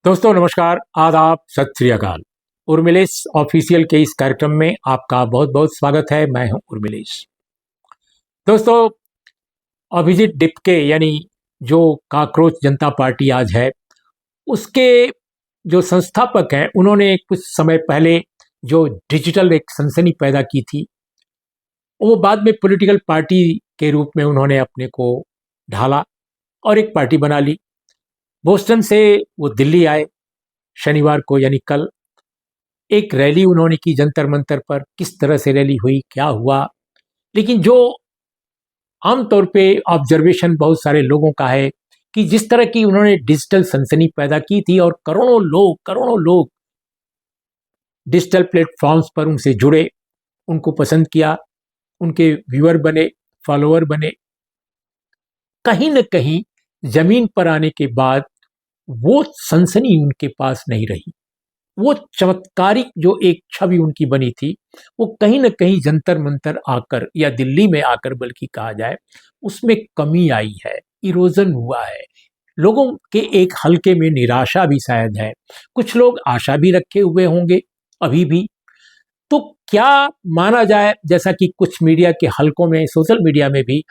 दोस्तों नमस्कार, आदाब, सत श्री अकाल। उर्मिलेश ऑफिशियल के इस कार्यक्रम में आपका बहुत बहुत स्वागत है। मैं हूं उर्मिलेश। दोस्तों, अभिजीत डिपके यानी जो काकरोच जनता पार्टी आज है, उसके जो संस्थापक हैं, उन्होंने कुछ समय पहले जो डिजिटल एक सनसनी पैदा की थी, वो बाद में पॉलिटिकल पार्टी के रूप में उन्होंने अपने को ढाला और एक पार्टी बना ली। बोस्टन से वो दिल्ली आए शनिवार को, यानी कल। एक रैली उन्होंने की जंतर मंतर पर। किस तरह से रैली हुई, क्या हुआ, लेकिन जो आमतौर पे ऑब्जर्वेशन बहुत सारे लोगों का है कि जिस तरह की उन्होंने डिजिटल सनसनी पैदा की थी और करोड़ों लोग डिजिटल प्लेटफॉर्म्स पर उनसे जुड़े, उनको पसंद किया, उनके व्यूअर बने, फॉलोअर बने। कहीं न कहीं जमीन पर आने के बाद वो सनसनी उनके पास नहीं रही। वो चमत्कारिक जो एक छवि उनकी बनी थी, वो कहीं न कहीं जंतर मंतर आकर, या दिल्ली में आकर बल्कि कहा जाए, उसमें कमी आई है, इरोजन हुआ है। लोगों के एक हल्के में निराशा भी शायद है। कुछ लोग आशा भी रखे हुए होंगे अभी भी। तो क्या माना जाए, जैसा कि कुछ मीडिया के हलकों में, सोशल मीडिया में भी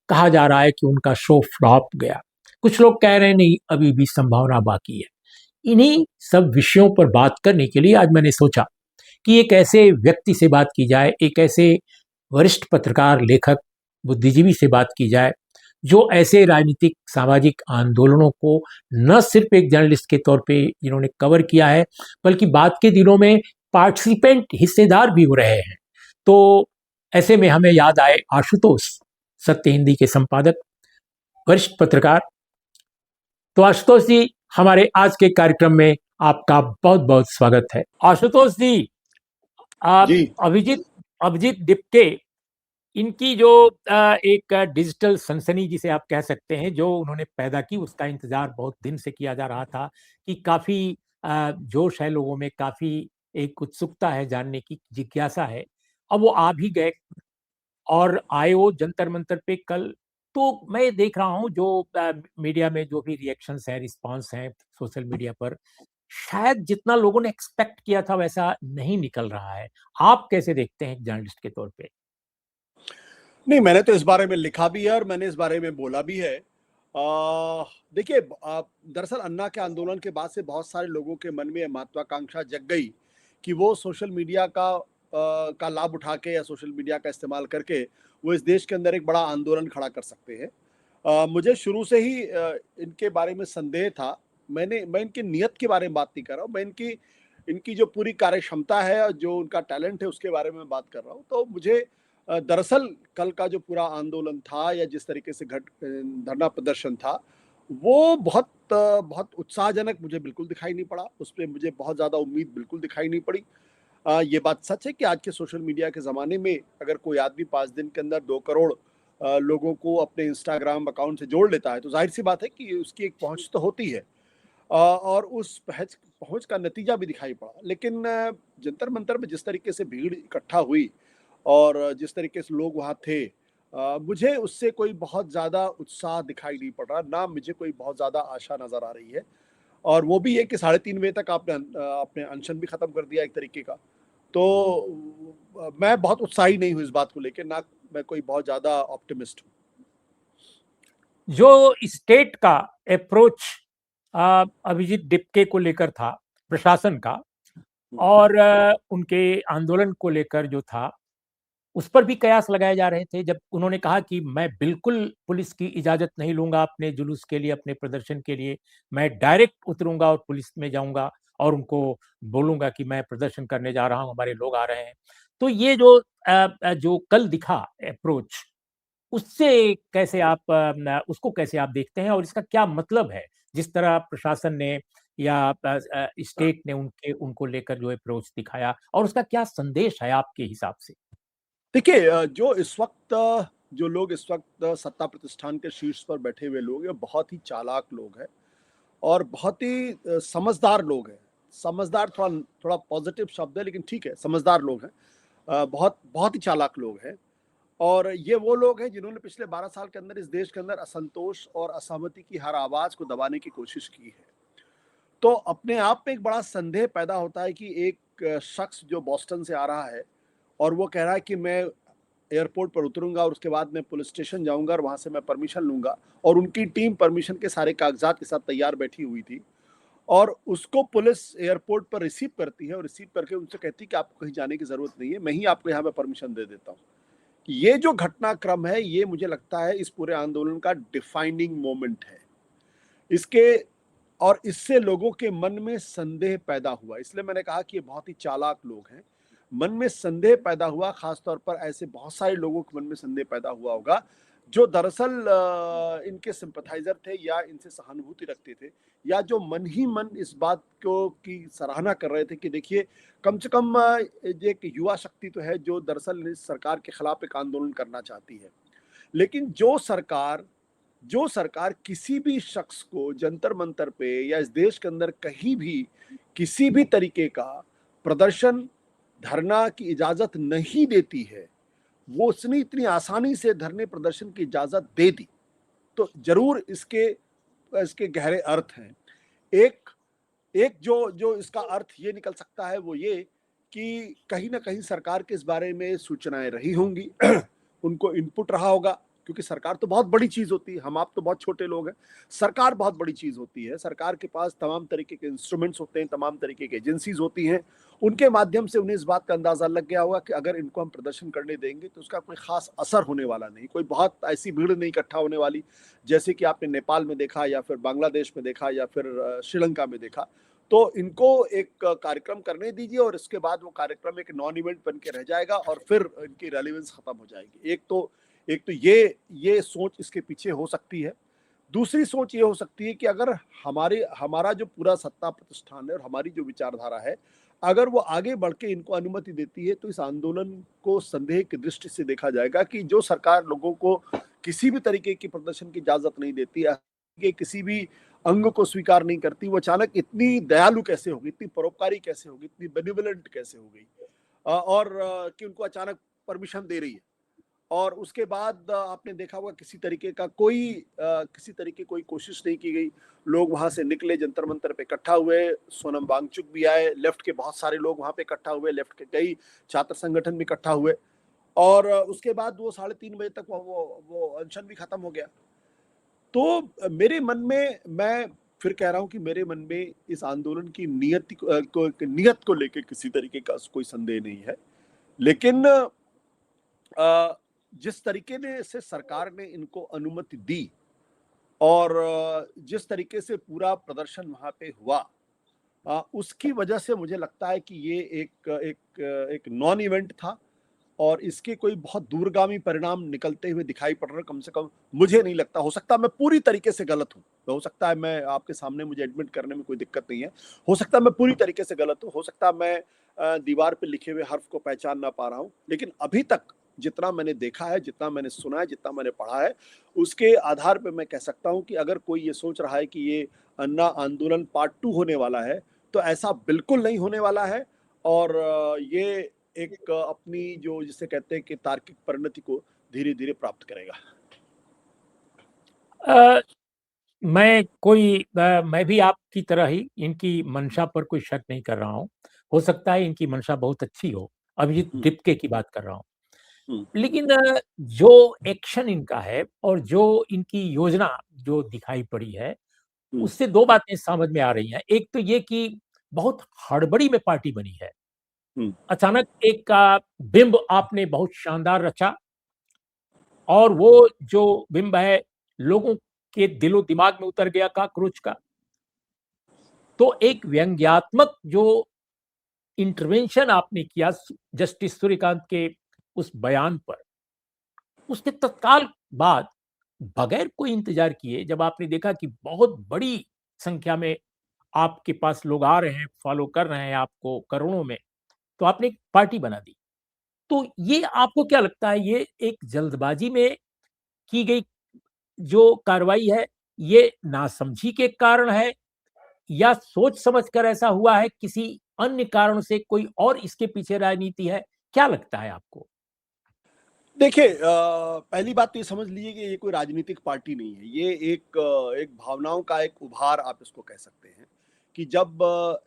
कहा जा रहा है कि उनका शो फ्लॉप गया। कुछ लोग कह रहे हैं नहीं, अभी भी संभावना बाकी है। इन्हीं सब विषयों पर बात करने के लिए आज मैंने सोचा कि एक ऐसे व्यक्ति से बात की जाए, एक ऐसे वरिष्ठ पत्रकार, लेखक, बुद्धिजीवी से बात की जाए, जो ऐसे राजनीतिक सामाजिक आंदोलनों को न सिर्फ एक जर्नलिस्ट के तौर पे जिन्होंने कवर किया है, बल्कि बाद के दिनों में पार्टिसिपेंट, हिस्सेदार भी हो रहे हैं। तो ऐसे में हमें याद आए आशुतोष, सत्य हिंदी के संपादक, वरिष्ठ पत्रकार। तो आशुतोष जी, हमारे आज के कार्यक्रम में आपका बहुत बहुत स्वागत है। आशुतोष जी, आप जी। अभिजीत अभिजीत डिपके, इनकी जो एक डिजिटल सनसनी जिसे आप कह सकते हैं, जो उन्होंने पैदा की, उसका इंतजार बहुत दिन से किया जा रहा था कि काफी जोश है लोगों में, काफी एक उत्सुकता है जानने की, जिज्ञासा है। अब वो आ भी गए और आए वो जंतर मंतर पे कल। तो मैं देख रहा हूँ जो मीडिया में जो भी रिएक्शंस हैं, रिस्पांस हैं सोशल मीडिया पर, शायद जितना लोगों ने एक्सपेक्ट किया था वैसा नहीं निकल रहा है। आप कैसे देखते हैं एक जर्नलिस्ट के तौर पे? नहीं, मैंने तो इस बारे में लिखा भी है और मैंने इस बारे में बोला भी है। देखिए, दरअसल अन्ना के आंदोलन के बाद से बहुत सारे लोगों के मन में ये महत्वाकांक्षा जग गई कि वो सोशल मीडिया का लाभ उठा के या सोशल मीडिया का इस्तेमाल करके वो इस देश के अंदर एक बड़ा आंदोलन खड़ा कर सकते हैं। मुझे शुरू से ही इनके बारे में संदेह था। मैं इनकी नीयत के बारे में बात नहीं कर रहा हूँ, मैं इनकी इनकी जो पूरी कार्यक्षमता है और जो उनका टैलेंट है उसके बारे में बात कर रहा हूँ। तो मुझे दरअसल कल का जो पूरा आंदोलन था या जिस तरीके से धरना प्रदर्शन था, वो बहुत उत्साहजनक मुझे बिल्कुल दिखाई नहीं पड़ा। उसपे मुझे बहुत ज़्यादा उम्मीद बिल्कुल दिखाई नहीं पड़ी। ये बात सच है कि आज के सोशल मीडिया के ज़माने में अगर कोई आदमी 5 दिन के अंदर 2 करोड़ लोगों को अपने इंस्टाग्राम अकाउंट से जोड़ लेता है, तो ज़ाहिर-सी बात है कि उसकी एक पहुँच तो होती है। और उस पहुँच का नतीजा भी दिखाई पड़ा। लेकिन जंतर-मंतर में जिस तरीके से भीड़ इकट्ठा हुई और जिस तरीके से लोग वहाँ थे, मुझे उससे कोई बहुत ज़्यादा उत्साह दिखाई नहीं पड़ रहा, ना मुझे कोई बहुत ज़्यादा आशा नज़र आ रही है। और वो भी ये कि 3:30 बजे तक आपने अनशन भी खत्म कर दिया एक तरीके का। तो मैं बहुत उत्साही नहीं हूँ इस बात को लेके, ना मैं कोई बहुत ज़्यादा ऑप्टिमिस्ट हूँ। जो स्टेट का अप्रोच अभिजीत डिपके को लेकर था, प्रशासन का, हुँ। और उनके आंदोलन को लेकर जो था, उस पर भी कयास लगाए जा रहे थे। जब उन्होंने कहा कि मैं बिल्कुल पुलिस की इजाज़त नहीं लूँगा अपने जुलूस के लिए, अपने प्रदर्शन के लिए, मैं डायरेक्ट उतरूँगा और पुलिस में जाऊँगा और उनको बोलूँगा कि मैं प्रदर्शन करने जा रहा हूँ, हमारे लोग आ रहे हैं। तो ये जो जो कल दिखा अप्रोच, उससे कैसे आप उसको कैसे आप देखते हैं और इसका क्या मतलब है? जिस तरह प्रशासन ने या स्टेट ने उनको लेकर जो अप्रोच दिखाया, और उसका क्या संदेश है आपके हिसाब से? देखिए, जो लोग इस वक़्त सत्ता प्रतिष्ठान के शीर्ष पर बैठे हुए लोग हैं, बहुत ही चालाक लोग हैं और बहुत ही समझदार लोग हैं। समझदार थोड़ा थोड़ा पॉज़िटिव शब्द है, लेकिन ठीक है, समझदार लोग हैं। बहुत बहुत ही चालाक लोग हैं और ये वो लोग हैं जिन्होंने पिछले 12 साल के अंदर इस देश के अंदर असंतोष और असहमति की हर आवाज़ को दबाने की कोशिश की है। तो अपने आप में एक बड़ा संदेह पैदा होता है कि एक शख्स जो बॉस्टन से आ रहा है और वो कह रहा है कि मैं एयरपोर्ट पर उतरूंगा और उसके बाद मैं पुलिस स्टेशन जाऊंगा और वहां से मैं परमिशन लूंगा, और उनकी टीम परमिशन के सारे कागजात के साथ तैयार बैठी हुई थी, और उसको पुलिस एयरपोर्ट पर रिसीव करती है और रिसीव करके उनसे कहती है कि आपको कहीं जाने की जरूरत नहीं है, मैं ही आपको यहाँ पे परमिशन दे देता हूँ। ये जो घटनाक्रम है, ये मुझे लगता है इस पूरे आंदोलन का डिफाइनिंग मोमेंट है। इसके और इससे लोगों के मन में संदेह पैदा हुआ, इसलिए मैंने कहा कि ये बहुत ही चालाक लोग हैं। मन में संदेह पैदा हुआ, खासतौर पर ऐसे बहुत सारे लोगों के मन में संदेह पैदा हुआ होगा जो दरअसल इनके सिंपथाइजर थे या इनसे सहानुभूति रखते थे, या जो मन ही मन इस बात को की सराहना कर रहे थे कि देखिए, कम से कम एक युवा शक्ति तो है जो दरअसल इस सरकार के खिलाफ एक आंदोलन करना चाहती है। लेकिन जो सरकार किसी भी शख्स को जंतर मंतर पे या इस देश के अंदर कहीं भी किसी भी तरीके का प्रदर्शन, धरना की इजाजत नहीं देती है, वो उसने इतनी आसानी से धरने प्रदर्शन की इजाजत दे दी, तो जरूर इसके इसके गहरे अर्थ हैं। एक एक जो जो इसका अर्थ ये निकल सकता है वो ये कि कहीं ना कहीं सरकार के इस बारे में सूचनाएं रही होंगी, उनको इनपुट रहा होगा, क्योंकि सरकार तो बहुत बड़ी चीज होती है, हम आप तो बहुत छोटे लोग हैं। सरकार बहुत बड़ी चीज होती है, सरकार के पास तमाम तरीके के इंस्ट्रूमेंट्स होते हैं, तमाम तरीके के एजेंसीज होती हैं, उनके माध्यम से उन्हें इस बात का अंदाजा लग गया होगा कि अगर इनको हम प्रदर्शन करने देंगे तो उसका कोई खास असर होने वाला नहीं, कोई बहुत ऐसी भीड़ नहीं इकट्ठा होने वाली, जैसे कि आपने नेपाल में देखा या फिर बांग्लादेश में देखा या फिर श्रीलंका में देखा। तो इनको एक कार्यक्रम करने दीजिए और इसके बाद वो कार्यक्रम एक नॉन इवेंट बन के रह जाएगा और फिर इनकी रेलिवेंस खत्म हो जाएगी। एक तो ये सोच इसके पीछे हो सकती है। दूसरी सोच ये हो सकती है कि अगर हमारा जो पूरा सत्ता प्रतिष्ठान है और हमारी जो विचारधारा है, अगर वो आगे बढ़ के इनको अनुमति देती है, तो इस आंदोलन को संदेह की दृष्टि से देखा जाएगा कि जो सरकार लोगों को किसी भी तरीके की प्रदर्शन की इजाजत नहीं देती है, कि किसी भी अंग को स्वीकार नहीं करती, वो अचानक इतनी दयालु कैसे होगी, इतनी परोपकारी कैसे होगी, इतनी बेनिवोलेंट कैसे हो गई, और कि उनको अचानक परमिशन दे रही है। और उसके बाद आपने देखा होगा किसी तरीके कोई कोशिश नहीं की गई। लोग वहां से निकले, जंतर मंतर पे इकट्ठा हुए, सोनम वांगचुक भी आए, लेफ्ट के बहुत सारे लोग वहां पे इकट्ठा हुए, लेफ्ट के कई छात्र संगठन भी इकट्ठा हुए, और उसके बाद वो 3:30 बजे तक वो अनशन भी खत्म हो गया। तो मेरे मन में, मैं फिर कह रहा हूं कि मेरे मन में इस आंदोलन की नियत को लेकर किसी तरीके का कोई संदेह नहीं है। लेकिन जिस तरीके से सरकार ने इनको अनुमति दी और जिस तरीके से पूरा प्रदर्शन वहां पे हुआ, उसकी वजह से मुझे लगता है कि ये एक नॉन इवेंट था और इसके कोई बहुत दूरगामी परिणाम निकलते हुए दिखाई पड़ रहे, कम से कम मुझे नहीं लगता। हो सकता है मैं पूरी तरीके से गलत हूँ, हो सकता है मैं आपके सामने, मुझे एडमिट करने में कोई दिक्कत नहीं है, हो सकता है मैं पूरी तरीके से गलत हूँ, हो सकता है मैं दीवार पे लिखे हुए हर्फ को पहचान ना पा रहा हूँ, लेकिन अभी तक जितना मैंने देखा है, जितना मैंने सुना है, जितना मैंने पढ़ा है, उसके आधार पे मैं कह सकता हूँ कि अगर कोई ये सोच रहा है कि ये अन्ना आंदोलन पार्ट 2 होने वाला है, तो ऐसा बिल्कुल नहीं होने वाला है। और ये एक अपनी जो जिसे कहते हैं कि तार्किक परिणति को धीरे धीरे प्राप्त करेगा। अ, मैं भी आपकी तरह ही इनकी मंशा पर कोई शक नहीं कर रहा हूँ। हो सकता है इनकी मंशा बहुत अच्छी हो, अभिजीत हम्म, डिपके की बात कर रहा हूँ। हम्म, लेकिन जो एक्शन इनका है और जो इनकी योजना जो दिखाई पड़ी है, हम्म, उससे 2 बातें समझ में आ रही हैं। एक तो ये कि बहुत हड़बड़ी में पार्टी बनी है। हम्म, अचानक एक बिंब आपने बहुत शानदार रचा और वो जो बिंब है, लोगों के दिलो-दिमाग में उतर गया कॉकरोच का। तो एक व्यंग्यात्मक जो इंटरवेंशन आपने किया जस्टिस सूर्यकांत के उस बयान पर, उसके तत्काल बाद बगैर कोई इंतजार किए जब आपने देखा कि बहुत बड़ी संख्या में आपके पास लोग आ रहे हैं, फॉलो कर रहे हैं आपको करोड़ों में, तो आपने एक पार्टी बना दी। तो ये आपको क्या लगता है, ये एक जल्दबाजी में की गई जो कार्रवाई है, ये नासमझी के कारण है या सोच समझकर ऐसा हुआ है, किसी अन्य कारण से कोई और इसके पीछे राजनीति है? क्या लगता है आपको? देखिए, पहली बात तो ये समझ लीजिए कि ये कोई राजनीतिक पार्टी नहीं है, ये एक भावनाओं का एक उभार आप इसको कह सकते हैं। कि जब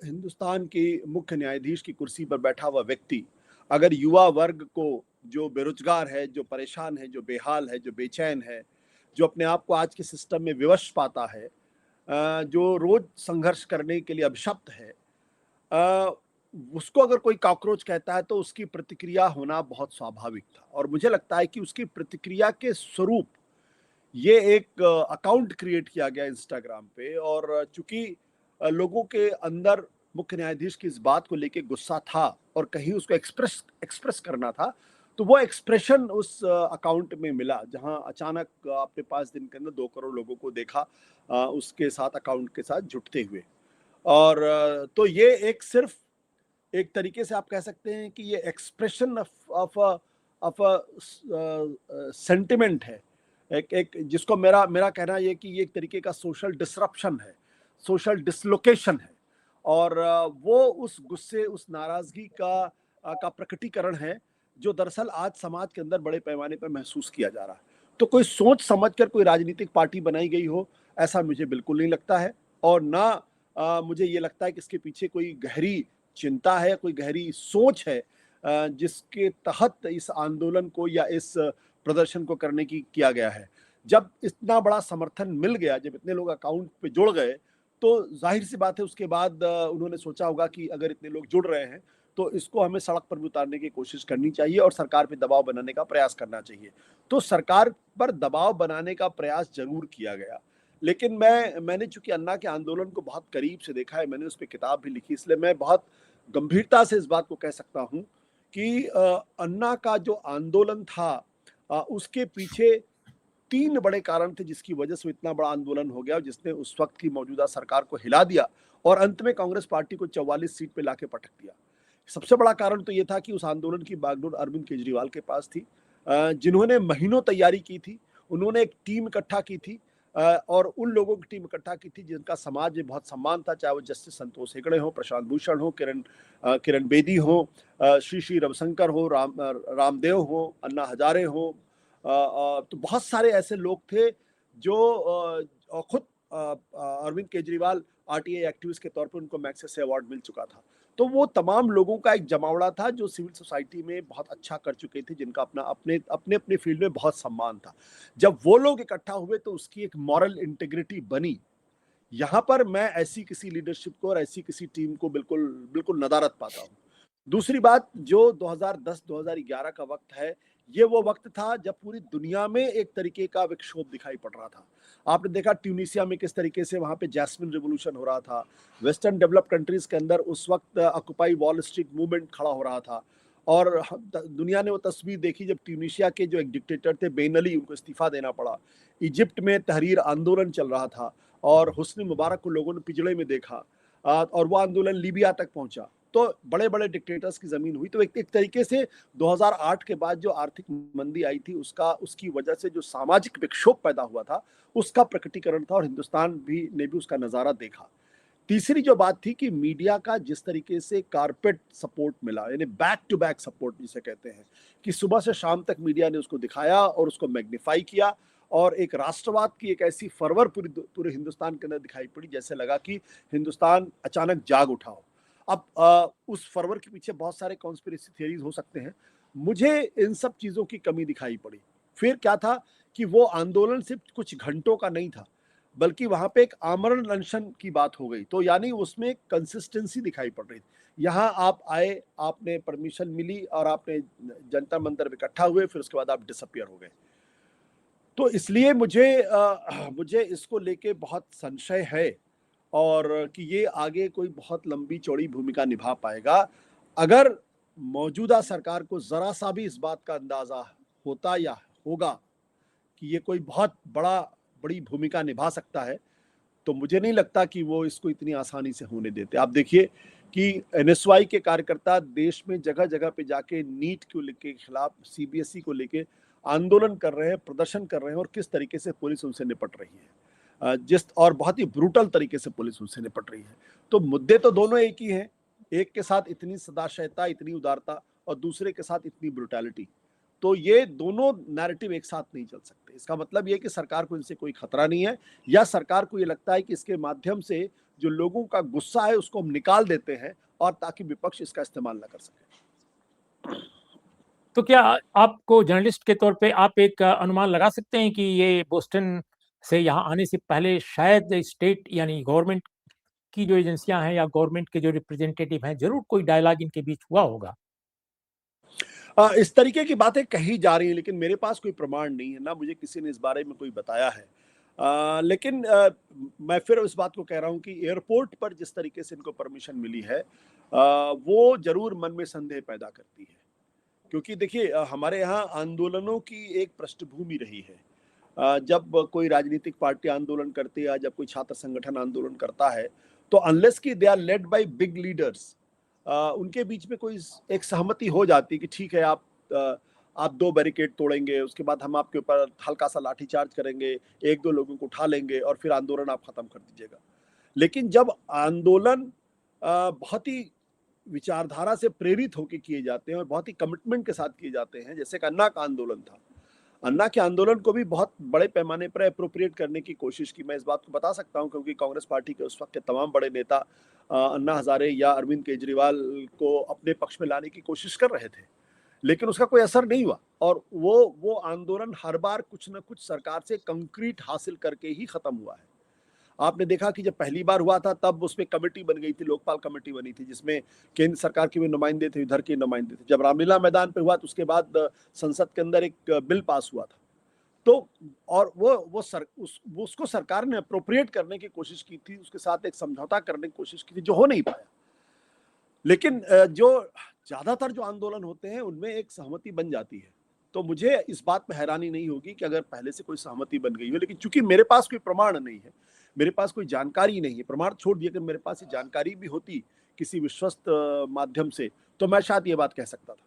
हिंदुस्तान के मुख्य न्यायाधीश की कुर्सी पर बैठा हुआ व्यक्ति अगर युवा वर्ग को, जो बेरोजगार है, जो परेशान है, जो बेहाल है, जो बेचैन है, जो अपने आप को आज के सिस्टम में विवश पाता है, जो रोज संघर्ष करने के लिए अभिशप्त है, अ, उसको अगर कोई कॉकरोच कहता है तो उसकी प्रतिक्रिया होना बहुत स्वाभाविक था। और मुझे लगता है कि उसकी प्रतिक्रिया के स्वरूप ये एक अकाउंट क्रिएट किया गया इंस्टाग्राम पे, और चूंकि लोगों के अंदर मुख्य न्यायाधीश की इस बात को लेके गुस्सा था और कहीं उसको एक्सप्रेस एक्सप्रेस करना था, तो वो एक्सप्रेशन उस अकाउंट में मिला, जहां अचानक आपने 5 दिन के अंदर 2 करोड़ लोगों को देखा उसके साथ, अकाउंट के साथ जुटते हुए। और तो ये एक सिर्फ एक तरीके से आप कह सकते हैं कि ये एक्सप्रेशन ऑफ सेंटिमेंट है, एक एक जिसको मेरा मेरा कहना ये कि ये एक तरीके का सोशल डिसरप्शन है, सोशल डिसलोकेशन है। और वो उस गुस्से, उस नाराजगी का प्रकटीकरण है जो दरअसल आज समाज के अंदर बड़े पैमाने पर महसूस किया जा रहा है। तो कोई सोच समझकर कोई राजनीतिक पार्टी बनाई गई हो, ऐसा मुझे बिल्कुल नहीं लगता है। और ना मुझे ये लगता है कि इसके पीछे कोई गहरी चिंता है, कोई गहरी सोच है जिसके तहत इस आंदोलन को या इस प्रदर्शन को करने की किया गया है। जब इतना बड़ा समर्थन मिल गया, जब इतने लोग अकाउंट पे जुड़ गए, तो जाहिर सी बात है उसके बाद उन्होंने सोचा होगा कि अगर इतने लोग जुड़ रहे हैं तो इसको हमें सड़क पर भी उतारने की कोशिश करनी चाहिए और सरकार पे दबाव बनाने का प्रयास करना चाहिए। तो सरकार पर दबाव बनाने का प्रयास जरूर किया गया। लेकिन मैंने चूंकि अन्ना के आंदोलन को बहुत करीब से देखा है, मैंने उस पर किताब भी लिखी, इसलिए मैं बहुत गंभीरता से इस बात को कह सकता हूं कि अन्ना का जो आंदोलन था उसके पीछे 3 बड़े कारण थे जिसकी वजह से इतना बड़ा आंदोलन हो गया और जिसने उस वक्त की मौजूदा सरकार को हिला दिया और अंत में कांग्रेस पार्टी को 44 सीट पे लाके पटक दिया। सबसे बड़ा कारण तो ये था कि उस आंदोलन की बागडोर अरविंद केजरीवाल के पास थी, जिन्होंने महीनों तैयारी की थी। उन्होंने एक टीम इकट्ठा की थी, और उन लोगों की टीम इकट्ठा की थी जिनका समाज में बहुत सम्मान था, चाहे वो जस्टिस संतोष हेगड़े हो, प्रशांत भूषण हो, किरण बेदी हो, श्री श्री रविशंकर हो, रामदेव हो, अन्ना हजारे हो। तो बहुत सारे ऐसे लोग थे जो खुद अरविंद केजरीवाल आरटीआई एक्टिविस्ट के तौर पर उनको मैग्सेसे अवार्ड मिल चुका था। तो वो तमाम लोगों का एक जमावड़ा था जो सिविल सोसाइटी में बहुत अच्छा कर चुके थे, जिनका अपना अपने अपने अपने फील्ड में बहुत सम्मान था। जब वो लोग इकट्ठा हुए तो उसकी एक मॉरल इंटीग्रिटी बनी। यहाँ पर मैं ऐसी किसी लीडरशिप को और ऐसी किसी टीम को बिल्कुल बिल्कुल नदारद पाता हूँ। दूसरी बात, जो 2010-2011 का वक्त है, ये वो वक्त था जब पूरी दुनिया में एक तरीके का विक्षोभ दिखाई पड़ रहा था। आपने देखा ट्यूनीशिया में किस तरीके से वहाँ पे जैस्मिन रिवॉल्यूशन हो रहा था। वेस्टर्न डेवलप्ड कंट्रीज के अंदर उस वक्त ऑक्युपाई वॉल स्ट्रीट मूवमेंट खड़ा हो रहा था। और दुनिया ने वो तस्वीर देखी जब ट्यूनीशिया के जो एक डिक्टेटर थे बेन अली, उनको इस्तीफा देना पड़ा। इजिप्ट में तहरीर आंदोलन चल रहा था और हुस्नी मुबारक को लोगों ने पिछड़े में देखा, और वो आंदोलन लीबिया तक पहुंचा। तो बड़े बड़े डिक्टेटर्स की जमीन हुई। तो एक तरीके से 2008 के बाद जो आर्थिक मंदी आई थी उसकी वजह से जो सामाजिक विक्षोभ पैदा हुआ था उसका प्रकटीकरण था, और हिंदुस्तान भी ने भी उसका नजारा देखा। तीसरी जो बात थी कि मीडिया का जिस तरीके से कारपेट सपोर्ट मिला, यानी बैक टू बैक सपोर्ट जिसे कहते हैं, कि सुबह से शाम तक मीडिया ने उसको दिखाया और उसको मैग्नीफाई किया, और एक राष्ट्रवाद की एक ऐसी फरवर पूरे हिंदुस्तान के अंदर दिखाई पड़ी, जैसे लगा कि हिंदुस्तान अचानक जाग उठा हो। अब उस फरवर के पीछे बहुत सारे कॉन्स्पिरेसी थियरीज हो सकते हैं। मुझे इन सब चीजों की कमी दिखाई पड़ी। फिर क्या था कि वो आंदोलन सिर्फ कुछ घंटों का नहीं था, बल्कि वहां पे एक आमरण अनशन की बात हो गई। तो यानी उसमें कंसिस्टेंसी दिखाई पड़ रही थी। यहाँ आप आए, आपने परमिशन मिली और आपने जंतर मंतर में इकट्ठा हुए, फिर उसके बाद आप डिसअपियर हो गए। तो इसलिए मुझे इसको लेके बहुत संशय है, और कि ये आगे कोई बहुत लंबी चौड़ी भूमिका निभा पाएगा। अगर मौजूदा सरकार को जरा सा भी इस बात का अंदाजा होता या होगा कि ये कोई बहुत बड़ी भूमिका निभा सकता है, तो मुझे नहीं लगता कि वो इसको इतनी आसानी से होने देते। आप देखिए कि एनएसवाई के कार्यकर्ता देश में जगह जगह पे जाके नीट को लेके खिलाफ, सीबीएसई को लेके आंदोलन कर रहे हैं, प्रदर्शन कर रहे हैं, और किस तरीके से पुलिस उनसे निपट रही है, और बहुत ही ब्रूटल तरीके से पुलिस उनसे निपट रही है। तो मुद्दे तो दोनों एक ही हैं, एक के साथ इतनी सदाशयता, इतनी उदारता, और दूसरे के साथ इतनी ब्रुटैलिटी। तो ये दोनों नैरेटिव एक साथ नहीं चल सकते। इसका मतलब ये कि सरकार को इनसे कोई खतरा नहीं है, या सरकार को ये लगता है कि इसके माध्यम से जो लोगों का गुस्सा है उसको हम निकाल देते हैं, और ताकि विपक्ष इसका इस्तेमाल ना कर सके। तो क्या आपको जर्नलिस्ट के तौर पे आप एक अनुमान लगा सकते हैं कि ये बोस्टन से यहाँ आने से पहले शायद स्टेट यानी गवर्नमेंट की जो एजेंसियां हैं या गवर्नमेंट के जो रिप्रेजेंटेटिव हैं, ज़रूर कोई डायलॉग इनके बीच हुआ होगा? इस तरीके की बातें कही जा रही हैं, लेकिन मेरे पास कोई प्रमाण नहीं है, ना मुझे किसी ने इस बारे में कोई बताया है। लेकिन मैं फिर इस बात को कह रहा हूँ कि एयरपोर्ट पर जिस तरीके से इनको परमिशन मिली है, वो ज़रूर मन में संदेह पैदा करती है। क्योंकि देखिए, हमारे यहाँ आंदोलनों की एक पृष्ठभूमि रही है। जब कोई राजनीतिक पार्टी आंदोलन करती है या जब कोई छात्र संगठन आंदोलन करता है, तो अनलेस कि they are led by big leaders, उनके बीच में कोई एक सहमति हो जाती है कि ठीक है, आप 2 बैरिकेड तोड़ेंगे, उसके बाद हम आपके ऊपर हल्का-सा लाठीचार्ज करेंगे, 1-2 लोगों को उठा लेंगे और फिर आंदोलन आप खत्म कर दीजिएगा। लेकिन जब आंदोलन बहुत ही विचारधारा से प्रेरित होके किए जाते हैं और बहुत ही कमिटमेंट के साथ किए जाते हैं, जैसे कि अन्ना का आंदोलन था। अन्ना के आंदोलन को भी बहुत बड़े पैमाने पर एप्रोप्रिएट करने की कोशिश की। मैं इस बात को बता सकता हूँ क्योंकि कांग्रेस पार्टी के उस वक़्त के तमाम बड़े नेता अन्ना हज़ारे या अरविंद केजरीवाल को अपने पक्ष में लाने की कोशिश कर रहे थे। लेकिन उसका कोई असर नहीं हुआ, और वो आंदोलन हर बार कुछ न कुछ सरकार से कंक्रीट हासिल करके ही खत्म हुआ है। आपने देखा कि जब पहली बार हुआ था तब उसमें कमेटी बन गई थी, लोकपाल कमेटी बनी थी, जिसमें केंद्र सरकार के भी नुमाइंदे थे, इधर के नुमाइंदे थे। जब रामलीला मैदान पे हुआ तो उसके बाद संसद के अंदर एक बिल पास हुआ था। तो और वो उसको सरकार ने अप्रोप्रिएट करने की कोशिश की थी, उसके साथ एक समझौता करने की कोशिश की थी, जो हो नहीं पाया। लेकिन जो ज़्यादातर जो आंदोलन होते हैं उनमें एक सहमति बन जाती है। तो मुझे इस बात में हैरानी नहीं होगी कि अगर पहले से कोई सहमति बन गई हो, लेकिन चूँकि मेरे पास कोई प्रमाण नहीं है, मेरे पास कोई जानकारी नहीं है, प्रमाण छोड़ दिए, अगर मेरे पास ये जानकारी भी होती किसी विश्वस्त माध्यम से, तो मैं शायद ये बात कह सकता था।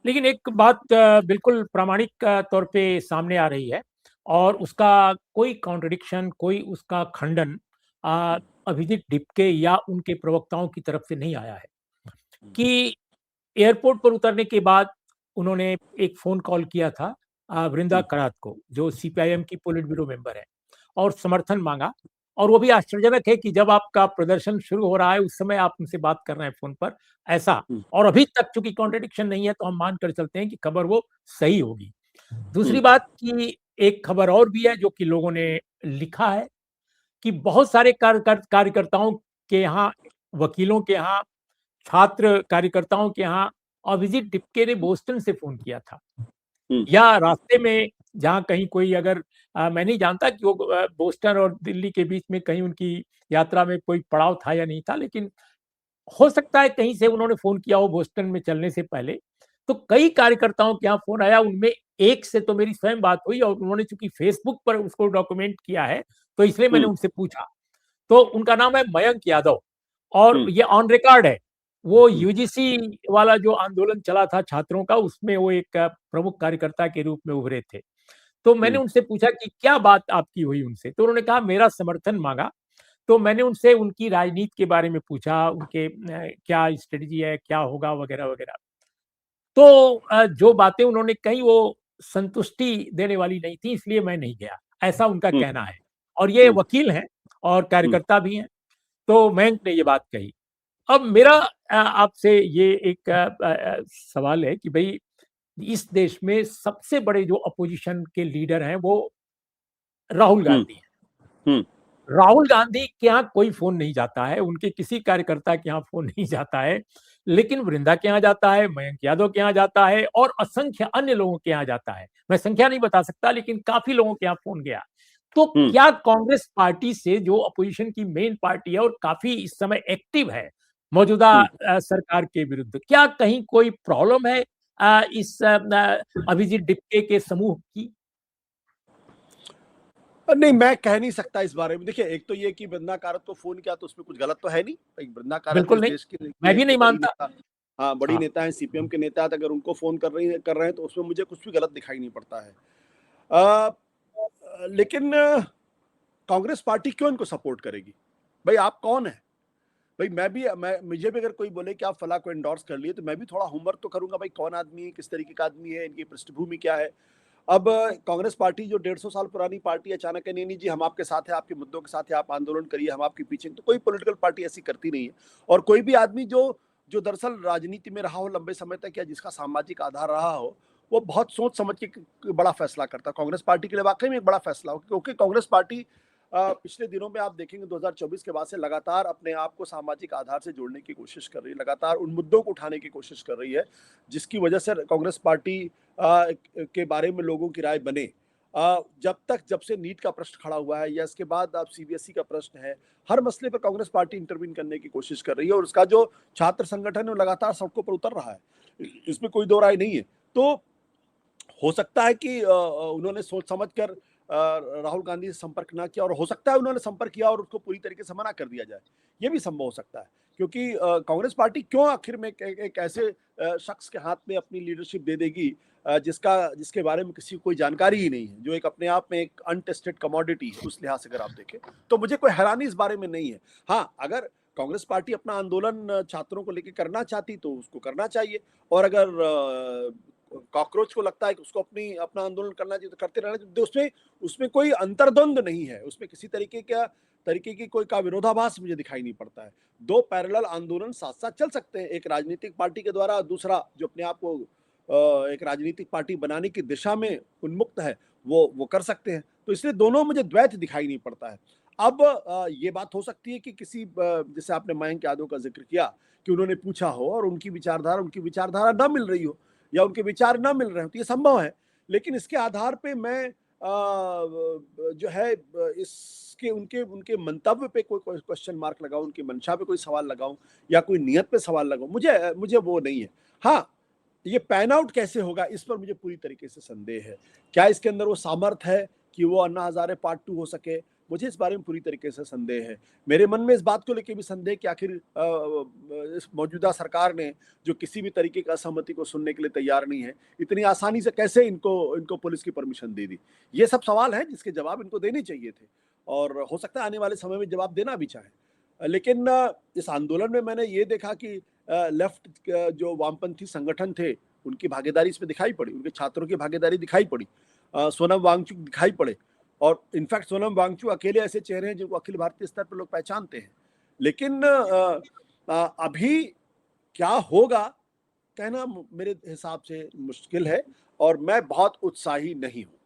लेकिन एक बात बिल्कुल प्रामाणिक तौर पे सामने आ रही है और उसका कोई कॉन्ट्रडिक्शन, कोई उसका खंडन हुँ, अभिजीत डिपके या उनके प्रवक्ताओं की तरफ से नहीं आया है हुँ, कि एयरपोर्ट पर उतरने के बाद उन्होंने एक फ़ोन कॉल किया था वृंदा हुँ, करात को, जो सीपीआईएम की पोलिट ब्यूरो मेंबर है, और समर्थन माँगा। और वो भी आश्चर्यजनक है कि जब आपका प्रदर्शन शुरू हो रहा है, उस समय आप उनसे बात कर रहे हैं फ़ोन पर, ऐसा। हुँ, और अभी तक चूँकि कॉन्ट्रडिक्शन नहीं है, तो हम मान कर चलते हैं कि खबर वो सही होगी। हुँ, दूसरी बात कि एक खबर और भी है, जो कि लोगों ने लिखा है कि बहुत सारे कार्यकर्ताओं के यहाँ, वकीलों के यहाँ, छात्र कार्यकर्ताओं के यहाँ अभिजीत डिपके ने बोस्टन से फ़ोन किया था, हुँ, या रास्ते में जहाँ कहीं कोई अगर मैं नहीं जानता कि वो बोस्टन और दिल्ली के बीच में कहीं उनकी यात्रा में कोई पड़ाव था या नहीं था, लेकिन हो सकता है कहीं से उन्होंने फ़ोन किया हो बोस्टन में चलने से पहले। तो कई कार्यकर्ताओं के यहाँ फ़ोन आया, उनमें एक से तो मेरी स्वयं बात हुई और उन्होंने चूँकि फ़ेसबुक पर उसको डॉक्यूमेंट किया है, तो इसलिए मैंने हुँ, उनसे पूछा। तो उनका नाम है मयंक यादव, और हुँ, ये ऑन रिकॉर्ड है। वो हुँ, यूजीसी वाला जो आंदोलन चला था छात्रों का, उसमें वो एक प्रमुख कार्यकर्ता के रूप में उभरे थे। तो मैंने हुँ, उनसे पूछा कि क्या बात आपकी हुई उनसे? तो उन्होंने कहा मेरा समर्थन माँगा। तो मैंने उनसे उनकी राजनीति के बारे में पूछा, उनके क्या स्ट्रेटजी है, क्या होगा वगैरह-वगैरह। तो जो बातें उन्होंने कही वो संतुष्टि देने वाली नहीं थी, इसलिए मैं नहीं गया, ऐसा उनका हुँ, कहना है। और ये हुँ, वकील हैं और हुँ। कार्यकर्ता भी हैं, तो मयंक ने ये बात कही। अब मेरा आपसे ये एक सवाल है कि भई इस देश में सबसे बड़े जो अपोज़िशन के लीडर हैं वो राहुल हुँ, गांधी हैं। हुँ, राहुल गांधी के यहाँ कोई फ़ोन नहीं जाता है, उनके किसी कार्यकर्ता के यहाँ फ़ोन नहीं जाता है, लेकिन वृंदा के यहाँ जाता है, मयंक यादव के यहाँ जाता है और असंख्य अन्य लोगों के यहाँ जाता है। मैं संख्या नहीं बता सकता, लेकिन काफ़ी लोगों के यहाँ फ़ोन गया। तो हुँ, क्या कांग्रेस पार्टी से, जो अपोज़िशन की मेन पार्टी है और काफ़ी इस समय एक्टिव है मौजूदा हुँ। सरकार के विरुद्ध, क्या कहीं कोई प्रॉब्लम है इस अभिजीत डिप्टे के समूह की? नहीं, मैं कह नहीं सकता इस बारे में। देखिए, एक तो ये कि वृंदा कारत को फ़ोन किया तो उसमें कुछ गलत तो है नहीं। एक वृंदा कारत बिल्कुल इस नहीं, देश की मैं भी एक नहीं बड़ी मानता। नेता, हाँ, बड़ी हाँ। नेता हैं, सीपीएम के नेता हैं, तो अगर उनको फ़ोन कर रहे हैं तो उसमें मुझे कुछ भी गलत दिखाई नहीं पड़ता है। अ लेकिन कांग्रेस पार्टी क्यों इनको सपोर्ट करेगी? भई आप कौन हैं? भई मैं मुझे भी अगर कोई बोले कि आप फलाँ को एंडोर्स कर लिए, तो मैं भी थोड़ा होमवर्क तो करूँगा, भाई कौन आदमी है, किस तरीके का आदमी है, इनकी पृष्ठभूमि क्या है? अब कांग्रेस पार्टी जो 150 साल पुरानी पार्टी अचानक है, नहीं जी हम आपके साथ है, आपके मुद्दों के साथ है, आप आंदोलन करिए, हम आपके पीछे हैं। तो कोई पॉलिटिकल पार्टी ऐसी करती नहीं है। और कोई भी आदमी जो जो दरअसल राजनीति में रहा हो लंबे समय तक या जिसका सामाजिक आधार रहा हो, वो बहुत सोच समझ के बड़ा फैसला करता है। कांग्रेस पार्टी के लिए वाकई में एक बड़ा फैसला हो, क्योंकि कांग्रेस पार्टी पिछले दिनों में आप देखेंगे 2024 के बाद से लगातार अपने आप को सामाजिक आधार से जोड़ने की कोशिश कर रही है, लगातार उन मुद्दों को उठाने की कोशिश कर रही है जिसकी वजह से कांग्रेस पार्टी के बारे में लोगों की राय बने। जब से नीट का प्रश्न खड़ा हुआ है या इसके बाद अब सीबीएसई का प्रश्न है, हर मसले पर कांग्रेस पार्टी इंटरवीन करने की कोशिश कर रही है और उसका जो छात्र संगठन है वो लगातार सड़कों पर उतर रहा है, इसमें कोई दो राय नहीं है। तो हो सकता है कि उन्होंने सोच समझ कर राहुल गांधी से संपर्क ना किया, और हो सकता है उन्होंने संपर्क किया और उसको पूरी तरीके से मना कर दिया जाए, ये भी संभव हो सकता है। क्योंकि कांग्रेस पार्टी क्यों आखिर में एक ऐसे शख्स के हाथ में अपनी लीडरशिप दे देगी जिसके बारे में किसी को कोई जानकारी ही नहीं है, जो एक अपने आप में एक अनटेस्टेड कमोडिटी है। उस लिहाज से अगर आप देखें तो मुझे कोई हैरानी इस बारे में नहीं है। हाँ, अगर कांग्रेस पार्टी अपना आंदोलन छात्रों को लेकर करना चाहती तो उसको करना चाहिए, और अगर कॉकरोच को लगता है कि उसको अपना आंदोलन करना चाहिए तो करते रहना चाहिए। तो उसमें उसमें कोई अंतर्द्वंद नहीं है, उसमें किसी तरीके की कोई का विरोधाभास मुझे दिखाई नहीं पड़ता है। दो पैरेलल आंदोलन साथ साथ चल सकते हैं, एक राजनीतिक पार्टी के द्वारा, दूसरा जो अपने आप को एक राजनीतिक पार्टी बनाने की दिशा में उन्मुक्त है वो कर सकते हैं। तो इसलिए दोनों मुझे द्वैत दिखाई नहीं पड़ता है। अब ये बात हो सकती है कि किसी जैसे आपने मयंक यादव का जिक्र किया कि उन्होंने पूछा हो और उनकी विचारधारा ना मिल रही हो या उनके विचार ना मिल रहे हो, तो ये संभव है। लेकिन इसके आधार पे मैं जो है इसके उनके उनके मंतव्य पे कोई क्वेश्चन मार्क लगाऊं, उनकी मंशा पे कोई सवाल लगाऊं या कोई नियत पे सवाल लगाऊं, मुझे मुझे वो नहीं है। हाँ, ये पैन आउट कैसे होगा इस पर मुझे पूरी तरीके से संदेह है। क्या इसके अंदर वो सामर्थ्य है कि वो अन्ना हजारे पार्ट 2 हो सके? मुझे इस बारे में पूरी तरीके से संदेह है। मेरे मन में इस बात को लेके भी संदेह कि आखिर इस मौजूदा सरकार ने जो किसी भी तरीके का असहमति को सुनने के लिए तैयार नहीं है, इतनी आसानी से कैसे इनको इनको पुलिस की परमिशन दे दी? ये सब सवाल हैं जिसके जवाब इनको देने चाहिए थे, और हो सकता है आने वाले समय में जवाब देना भी चाहें। लेकिन इस आंदोलन में मैंने ये देखा कि लेफ्ट जो वामपंथी संगठन थे, उनकी भागीदारी इसमें दिखाई पड़ी, उनके छात्रों की भागीदारी दिखाई पड़ी, सोनम वांगचुक दिखाई पड़े, और इनफैक्ट सोनम वांगचुक अकेले ऐसे चेहरे हैं जिनको अखिल भारतीय स्तर पर लोग पहचानते हैं। लेकिन अभी क्या होगा कहना मेरे हिसाब से मुश्किल है, और मैं बहुत उत्साही नहीं हूँ।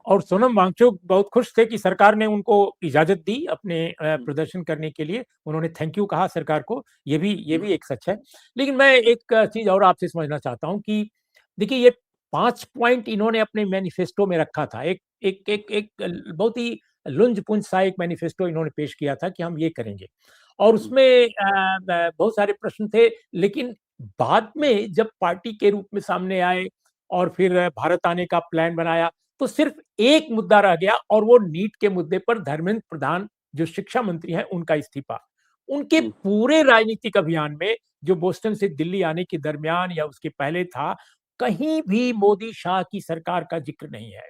और सोनम वांगचुक बहुत खुश थे कि सरकार ने उनको इजाजत दी अपने प्रदर्शन करने के लिए। उन्होंने थैंक यू कहा सरकार को, ये भी एक सच है। लेकिन मैं एक चीज और आपसे समझना चाहता हूं कि देखिए, ये 5 पॉइंट इन्होंने अपने मैनिफेस्टो में रखा था। एक एक एक एक बहुत ही लुंज-पुंज सा एक मैनिफेस्टो इन्होंने पेश किया था कि हम ये करेंगे, और उसमें बहुत सारे प्रश्न थे। लेकिन बाद में जब पार्टी के रूप में सामने आए और फिर भारत आने का प्लान बनाया, तो सिर्फ एक मुद्दा रह गया, और वो नीट के मुद्दे पर धर्मेंद्र प्रधान जो शिक्षा मंत्री हैं उनका इस्तीफा। उनके पूरे राजनीतिक अभियान में, जो बोस्टन से दिल्ली आने के दरमियान या उसके पहले था, कहीं भी मोदी शाह की सरकार का जिक्र नहीं है।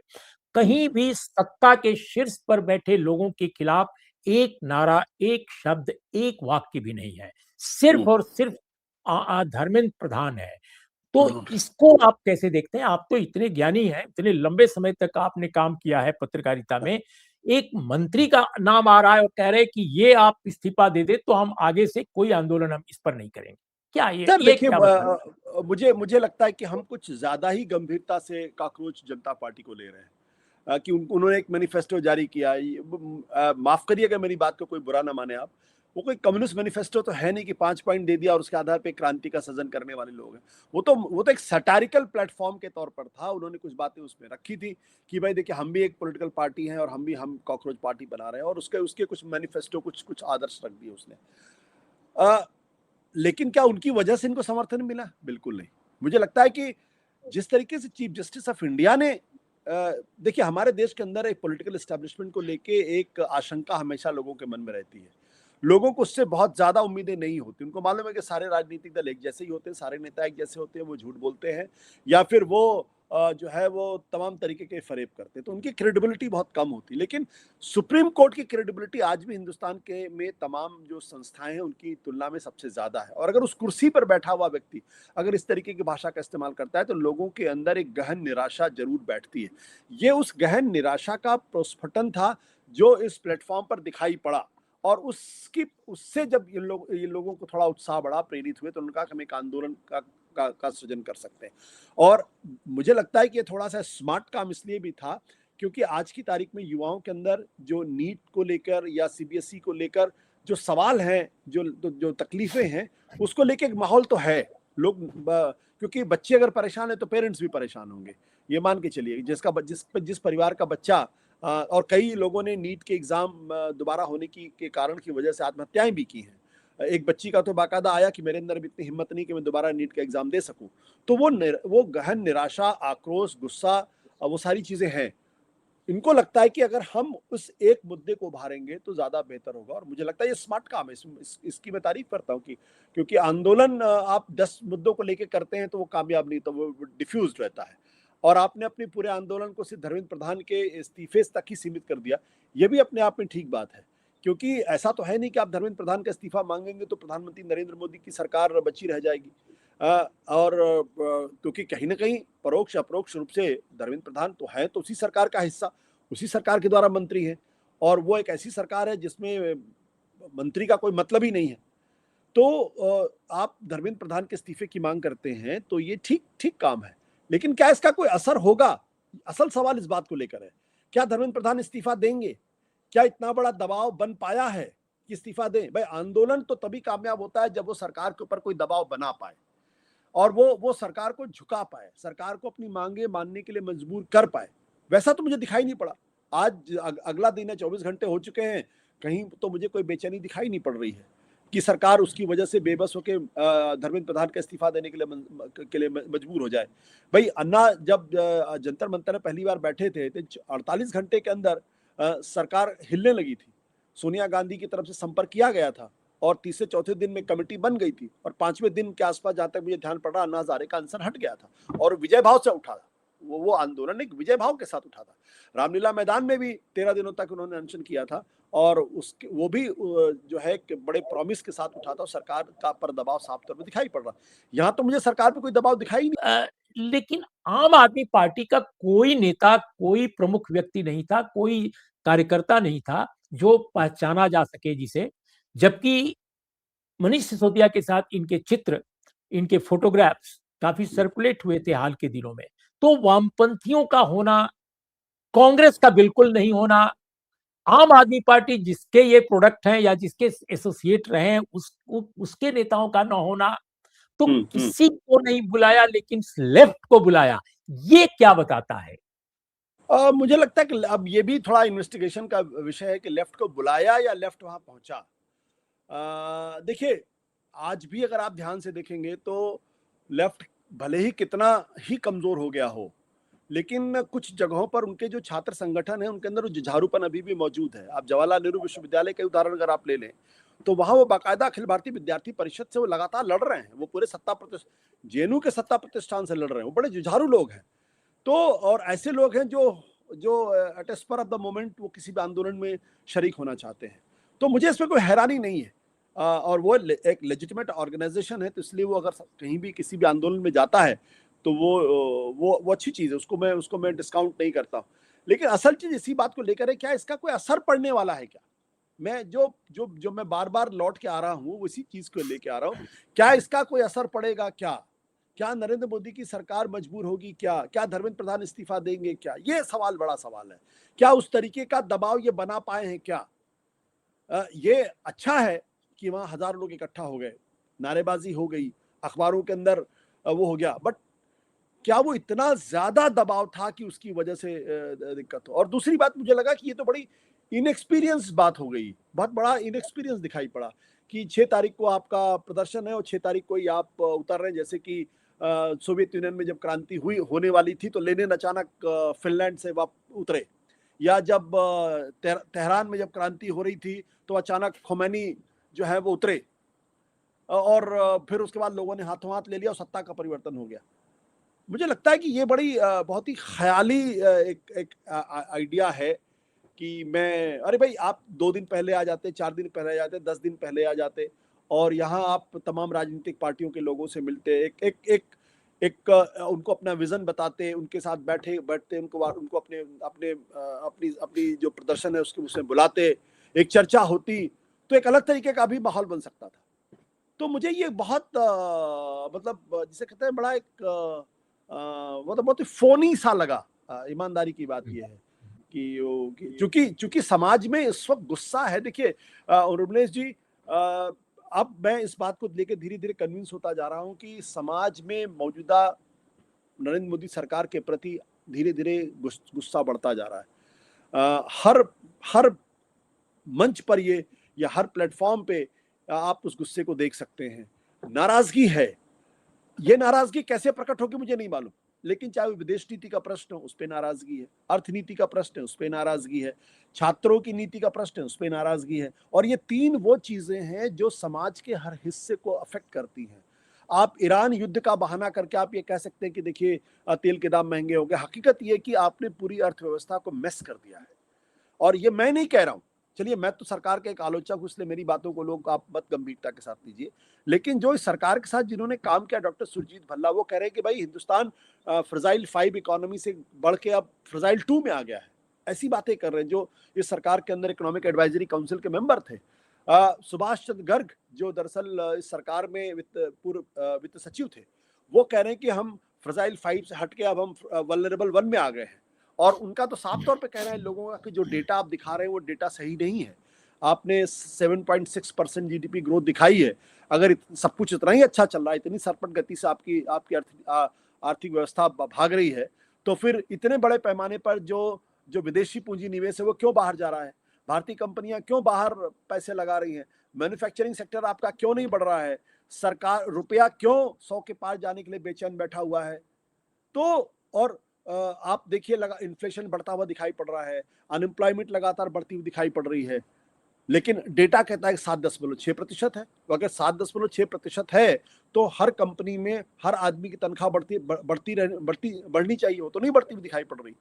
कहीं भी सत्ता के शीर्ष पर बैठे लोगों के खिलाफ एक नारा, एक शब्द, एक वाक्य भी नहीं है। सिर्फ और सिर्फ धर्मेंद्र प्रधान है। तो इसको आप कैसे देखते हैं? आप तो इतने ज्ञानी हैं, इतने लंबे समय तक आपने काम किया है पत्रकारिता में। एक मंत्री का नाम आ रहा है और कह रहे हैं कि ये आप इस्तीफा दे दें तो हम आगे से कोई आंदोलन हम इस पर नहीं करेंगे। क्या सर ये देखिए, क्या मतलब? मुझे लगता है कि हम कुछ ज्यादा ही गंभीरता से कॉकरोच जनता पार्टी को ले रहे हैं। कि उन्होंने एक मैनिफेस्टो जारी किया। माफ करिए अगर मेरी बात को कोई बुरा ना माने आप, वो कोई कम्युनिस्ट मैनिफेस्टो तो है नहीं कि 5 पॉइंट दे दिया और उसके आधार पे क्रांति का सृजन करने वाले लोग हैं। वो तो एक सैटारिकल प्लेटफॉर्म के तौर पर था। उन्होंने कुछ बातें उसमें रखी थी कि भाई देखिए, हम भी एक पॉलिटिकल पार्टी हैं और हम कॉकरोच पार्टी बना रहे हैं, और उसके उसके कुछ मैनिफेस्टो, कुछ कुछ आदर्श रख दिए उसने। लेकिन क्या उनकी वजह से इनको समर्थन मिला? बिल्कुल नहीं। मुझे लगता है कि जिस तरीके से चीफ जस्टिस ऑफ इंडिया ने देखिए, हमारे देश के अंदर एक पॉलिटिकल एस्टेब्लिशमेंट को लेके एक आशंका हमेशा लोगों के मन में रहती है। लोगों को उससे बहुत ज्यादा उम्मीदें नहीं होती। उनको मालूम है कि सारे राजनीतिक दल एक जैसे ही होते हैं, सारे नेता एक जैसे होते हैं, वो झूठ बोलते हैं, या फिर वो जो है वो तमाम तरीके के फरेब करते, तो उनकी क्रेडिबिलिटी बहुत कम होती। लेकिन सुप्रीम कोर्ट की क्रेडिबिलिटी आज भी हिंदुस्तान के में तमाम जो संस्थाएं हैं उनकी तुलना में सबसे ज्यादा है। और अगर उस कुर्सी पर बैठा हुआ व्यक्ति अगर इस तरीके की भाषा का इस्तेमाल करता है तो लोगों के अंदर एक गहन निराशा जरूर बैठती है। ये उस गहन निराशा का प्रस्फुटन था जो इस प्लेटफॉर्म पर दिखाई पड़ा। और उसकी उससे जब ये लोगों को थोड़ा उत्साह बढ़ा, प्रेरित हुए, तो उन्होंने कहा कि हम एक आंदोलन का सृजन कर सकते हैं। और मुझे लगता है कि ये थोड़ा सा स्मार्ट काम इसलिए भी था क्योंकि आज की तारीख में युवाओं के अंदर जो नीट को लेकर या सीबीएसई को लेकर जो सवाल हैं, जो तकलीफें हैं, उसको लेकर एक माहौल तो है। क्योंकि बच्चे अगर परेशान है तो पेरेंट्स भी परेशान होंगे। ये मान के चलिए जिस परिवार का बच्चा और कई लोगों ने नीट के एग्जाम दोबारा होने के कारण की वजह से आत्महत्याएं भी की हैं। एक बच्ची का तो बाकायदा आया कि मेरे अंदर भी इतनी हिम्मत नहीं कि मैं दोबारा नीट का एग्जाम दे सकूं। तो वो गहन निराशा, आक्रोश, गुस्सा, वो सारी चीजें हैं। इनको लगता है कि अगर हम उस एक मुद्दे को उभारेंगे तो ज्यादा बेहतर होगा। और मुझे लगता है ये स्मार्ट काम है। इसकी मैं तारीफ करता हूँ कि क्योंकि आंदोलन आप 10 मुद्दों को लेकर करते हैं तो वो कामयाब नहीं, तो वो डिफ्यूज रहता है। और आपने अपने पूरे आंदोलन को सिर्फ धर्मेंद्र प्रधान के इस्तीफे तक ही सीमित कर दिया। ये भी अपने आप में ठीक बात है, क्योंकि ऐसा तो है नहीं कि आप धर्मेंद्र प्रधान का इस्तीफा मांगेंगे तो प्रधानमंत्री नरेंद्र मोदी की सरकार बची रह जाएगी। क्योंकि कहीं ना कहीं परोक्ष अपरोक्ष रूप से धर्मेंद्र प्रधान तो है तो उसी सरकार का हिस्सा, उसी सरकार के द्वारा मंत्री है। और वो एक ऐसी सरकार है जिसमें मंत्री का कोई मतलब ही नहीं है। तो आप धर्मेंद्र प्रधान के इस्तीफे की मांग करते हैं तो ये ठीक ठीक काम है। लेकिन क्या इसका कोई असर होगा? असल सवाल इस बात को लेकर है, क्या धर्मेंद्र प्रधान इस्तीफा देंगे? क्या इतना बड़ा दबाव बन पाया है कि इस्तीफा दें? भाई, आंदोलन तो तभी कामयाब होता है जब वो सरकार के ऊपर कोई दबाव बना पाए और वो सरकार को झुका पाए, सरकार को अपनी मांगे मानने के लिए मजबूर कर पाए। वैसा तो मुझे दिखाई नहीं पड़ा। आज अगला दिन है, 24 घंटे हो चुके हैं, कहीं तो मुझे कोई बेचैनी दिखाई नहीं पड़ रही है कि सरकार उसकी वजह से बेबस होकर धर्मेंद्र प्रधान का इस्तीफा देने के लिए मजबूर हो जाए। भाई, अन्ना जब जंतर मंतर में पहली बार बैठे थे तो 48 घंटे के अंदर सरकार हिलने लगी थी। सोनिया गांधी की तरफ से संपर्क किया गया था और तीसरे चौथे दिन में कमेटी बन गई थी और 5वें दिन के आसपास, जहां तक मुझे ध्यान पड़ रहा, अन्ना हजारे का अनशन हट गया था और विजय भाव से उठा था। वो आंदोलन एक विजय भाव के साथ उठा था। रामलीला मैदान में भी 13 दिनों तक उन्होंने अनशन किया था और उसके वो भी जो है बड़े प्रॉमिस के साथ उठा था और सरकार का पर दबाव साफ तौर पर दिखाई पड़ रहा। यहाँ तो मुझे सरकार पे कोई दबाव दिखाई नहीं। लेकिन आम आदमी पार्टी का कोई नेता, कोई प्रमुख व्यक्ति नहीं था, कोई कार्यकर्ता नहीं था जो पहचाना जा सके जिसे। जबकि मनीष सिसोदिया के साथ इनके चित्र, इनके फोटोग्राफ्स काफी सर्कुलेट हुए थे हाल के दिनों में। तो वामपंथियों का होना, कांग्रेस का बिल्कुल नहीं होना, आम आदमी पार्टी जिसके ये प्रोडक्ट हैं या जिसके एसोसिएट रहे हैं उसके नेताओं का न होना, तो किसी को नहीं बुलाया लेकिन लेफ्ट को बुलाया। ये क्या बताता है? मुझे लगता है कि अब ये भी थोड़ा इन्वेस्टिगेशन का विषय है कि लेफ्ट को बुलाया या लेफ्ट वहां पहुंचा। देखिए, आज भी अगर आप ध्यान से देखेंगे तो लेफ्ट भले ही कितना ही कमजोर हो गया हो, लेकिन कुछ जगहों पर उनके जो छात्र संगठन है उनके अंदर वो जुझारूपन अभी भी मौजूद है। आप जवाहरलाल नेहरू विश्वविद्यालय का उदाहरण अगर आप ले लें तो वहां वो बाकायदा अखिल भारतीय विद्यार्थी परिषद से वो लगातार लड़ रहे हैं। वो पूरे जेएनयू के सत्ता प्रतिष्ठान से लड़ रहे हैं। वो बड़े जुझारू लोग हैं। तो और ऐसे लोग हैं जो जो at a spur of the moment वो किसी भी आंदोलन में शरीक होना चाहते हैं। तो मुझे इसमें कोई हैरानी नहीं है। और वो एक लेजिटिमेट ऑर्गेनाइजेशन है, तो इसलिए वो अगर कहीं भी किसी भी आंदोलन में जाता है तो वो अच्छी चीज़ है। उसको मैं डिस्काउंट नहीं करता हूँ। लेकिन असल चीज़ इसी बात को लेकर है, क्या इसका कोई असर पड़ने वाला है क्या? मैं जो जो जो मैं बार-बार लौट के आ रहा हूँ, उसी चीज़ को लेके आ रहा हूँ। क्या इसका कोई असर पड़ेगा क्या? क्या नरेंद्र मोदी की सरकार मजबूर होगी क्या? क्या धर्मेंद्र प्रधान इस्तीफा देंगे क्या? ये सवाल बड़ा सवाल है। क्या उस तरीके का दबाव ये बना पाए हैं क्या? ये अच्छा है कि वहाँ हज़ार लोग इकट्ठा हो गए, नारेबाज़ी हो गई, अखबारों के अंदर वो हो गया, बट क्या वो इतना ज़्यादा दबाव था कि उसकी वजह से दिक्कत हो? और दूसरी बात मुझे लगा कि ये तो बड़ी इनएक्सपीरियंस बात हो गई। बहुत बड़ा इनएक्सपीरियंस दिखाई पड़ा कि 6 तारीख को आपका प्रदर्शन है और 6 तारीख को ही आप उतर रहे हैं। जैसे कि सोवियत यूनियन में जब क्रांति हुई होने वाली थी तो लेनिन अचानक फ़िनलैंड से उतरे, या जब तेहरान में जब क्रांति हो रही थी तो अचानक खोमैनी जो है वो उतरे और फिर उसके बाद लोगों ने हाथों हाथ ले लिया और सत्ता का परिवर्तन हो गया। मुझे लगता है कि ये बड़ी बहुत ही ख़याली एक एक आइडिया है कि मैं अरे भाई आप 2 दिन पहले आ जाते, 4 दिन पहले आ जाते, 10 दिन पहले आ जाते और यहाँ आप तमाम राजनीतिक पार्टियों के लोगों से मिलते, एक एक एक एक उनको अपना विज़न बताते, उनके साथ बैठते, उनको अपने अपने अपनी अपनी जो प्रदर्शन है उसके उसमें बुलाते, एक चर्चा होती, तो एक अलग तरीके का भी माहौल बन सकता था। तो मुझे ये बहुत मतलब जिसे कहते हैं बड़ा एक मतलब बहुत ही फ़ोनी सा लगा। ईमानदारी की बात ये है कि वो कि चूँकि समाज में इस वक़्त गुस्सा है देखिए उर्मिलेश जी अब मैं इस बात को लेके धीरे-धीरे कन्विंस होता जा रहा हूँ कि समाज में मौजूदा नरेंद्र मोदी सरकार के प्रति धीरे-धीरे गुस्सा बढ़ता जा रहा है। हर हर मंच पर ये या हर प्लेटफ़ॉर्म पे आप उस गुस्से को देख सकते हैं। नाराज़गी है, ये नाराज़गी कैसे प्रकट होगी मुझे नहीं मालूम, लेकिन चाहे वो विदेश नीति का प्रश्न हो, उस पे नाराज़गी है, अर्थनीति का प्रश्न है, उस पे नाराज़गी है, छात्रों की नीति का प्रश्न है, उस पे नाराज़गी है और ये 3 वो चीज़ें हैं जो समाज के हर हिस्से को अफ़ेक्ट करती हैं। आप ईरान युद्ध का बहाना करके आप ये कह सकते हैं कि देखिए तेल के दाम महँगे हो गए, हकीकत ये है कि आपने पूरी अर्थव्यवस्था को मेस कर दिया है। और ये मैं नहीं कह रहा हूँ। चलिए मैं तो सरकार का एक आलोचक हूँ इसलिए मेरी बातों को लोग आप मत गंभीरता के साथ लीजिए। लेकिन जो इस सरकार के साथ जिन्होंने काम किया डॉक्टर सुरजीत भल्ला वो कह रहे हैं कि भाई हिंदुस्तान फ्रजाइल 5 इकोनॉमी से बढ़ के अब फ्रजाइल 2 में आ गया है। ऐसी बातें कर रहे हैं जो इस सरकार के अंदर इकोनॉमिक एडवाइजरी काउंसिल के मेंबर थे। सुभाष चंद्र गर्ग जो दरअसल इस सरकार में वित्त सचिव थे, वो कह रहे हैं कि हम फ्रजाइल 5 से हट के अब हम वल्नरेबल 1 में आ गए हैं। और उनका तो साफ तौर पे कहना है लोगों का कि जो डेटा आप दिखा रहे हैं वो डेटा सही नहीं है। आपने 7.6% जीडीपी ग्रोथ दिखाई है। अगर सब कुछ इतना ही अच्छा चल रहा है, इतनी सरपट गति से आपकी आपकी आर्थिक व्यवस्था भाग रही है, तो फिर इतने बड़े पैमाने पर जो जो विदेशी पूंजी निवेश है वो क्यों बाहर जा रहा है? भारतीय कंपनियां क्यों बाहर पैसे लगा रही हैं? मैन्युफैक्चरिंग सेक्टर आपका क्यों नहीं बढ़ रहा है? सरकार रुपया क्यों 100 के पार जाने के लिए बेचैन बैठा हुआ है? तो और आप देखिए लगा इन्फ्लेशन बढ़ता हुआ दिखाई पड़ रहा है, अनएम्प्लॉयमेंट लगातार बढ़ती हुई दिखाई पड़ रही है, लेकिन डेटा कहता है कि 7.6% है। तो अगर 7.6% है, तो हर कंपनी में हर आदमी की तनख्वाह बढ़नी चाहिए, वो तो नहीं बढ़ती हुई दिखाई पड़ रही।